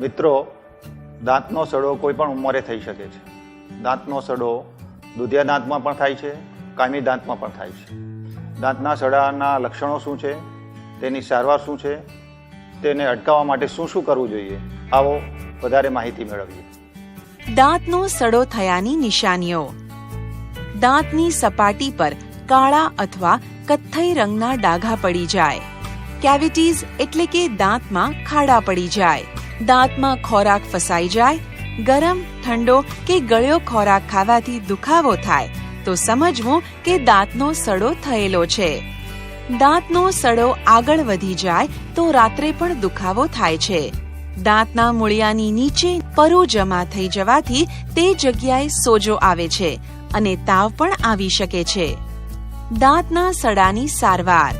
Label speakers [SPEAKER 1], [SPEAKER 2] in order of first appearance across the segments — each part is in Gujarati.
[SPEAKER 1] મિત્રો, દાંતનો સડો કોઈ પણ ઉંમરે થઈ શકે છે. દાંતનો સડો દુધિયા દાંતમાં પણ થાય છે, કાયમી દાંતમાં પણ થાય છે. દાંતના સડાના લક્ષણો શું છે, તેની સારવાર શું છે, તેને અટકાવવા માટે શું શું કરવું જોઈએ, આવો વધારે માહિતી મેળવીએ.
[SPEAKER 2] દાંતનો સડો થયાની નિશાનીઓ. દાંતની સપાટી પર કાળા અથવા કથ્થઈ રંગના ડાઘા પડી જાય. કેવિટીઝ એટલે કે દાંતમાં ખાડા પડી જાય. દાંતમાં ખોરાક ફસાઈ જાય. ગરમ, ઠંડો કે ગળ્યો ખોરાક ખાવાથી દુખાવો થાય તો સમજવું કે દાંતનો સડો થયેલો છે. દાંતનો સડો આગળ વધી જાય તો રાત્રે પણ દુખાવો થાય છે. દાંતના મૂળિયાની નીચે પરુ જમા થઈ જવાથી તે જગ્યાએ સોજો આવે છે અને તાવ પણ આવી શકે છે. દાંતના સડાની સારવાર.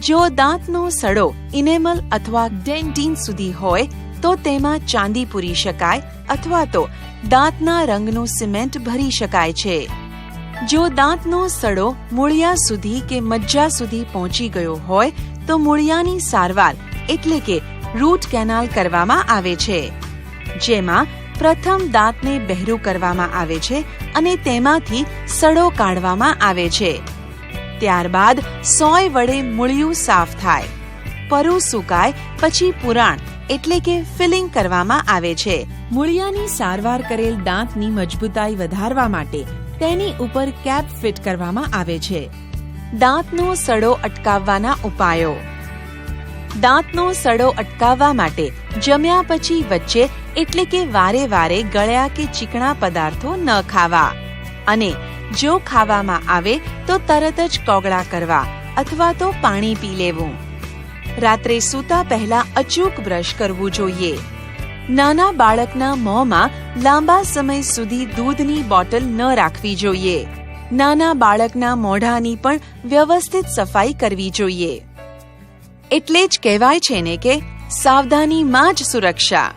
[SPEAKER 2] જો દાંતનો સડો ઇનેમલ અથવા ડેન્ટિન સુધી હોય તો તેમાં ચાંદી પૂરી શકાય અથવા તો દાંતના રંગનું સિમેન્ટ ભરી શકાય છે. જો દાંતનો સડો મૂળિયા સુધી કે મજ્જા સુધી પહોંચી ગયો હોય તો મૂળિયાની સારવાર એટલે કે રૂટ કેનાલ કરવામાં આવે છે, જેમાં પ્રથમ દાંતને બહેરું કરવામાં આવે છે અને તેમાંથી સડો કાઢવામાં આવે છે. ત્યારબાદ સોય વડે મૂળિયું સાફ થાય. પરુ સુકાય પછી પુરાણ એટલે કે ફિલિંગ કરવામાં આવે છે. મૂળિયાની સારવાર કરેલ દાંતની મજબૂતાઈ વધારવા માટે તેની ઉપર કેપ ફિટ કરવામાં આવે છે. દાંતનો સડો અટકાવવાના ઉપાયો. દાંતનો સડો અટકાવવા માટે જમ્યા પછી વચ્ચે એટલે કે વારે વારે ગળ્યા કે ચીકણા પદાર્થો ન ખાવા અને જો ખાવામાં આવે તો તરત જ કોગળા કરવા અથવા તો પાણી પી લેવું. રાત્રે સૂતા પહેલા અચૂક બ્રશ કરવું જોઈએ. નાના બાળકના મોંમાં લાંબા સમય સુધી દૂધની બોટલ ન રાખવી જોઈએ. નાના બાળકના મોઢાની પણ વ્યવસ્થિત સફાઈ કરવી જોઈએ. એટલે જ કહેવાય છે ને કે સાવધાનીમાં જ સુરક્ષા.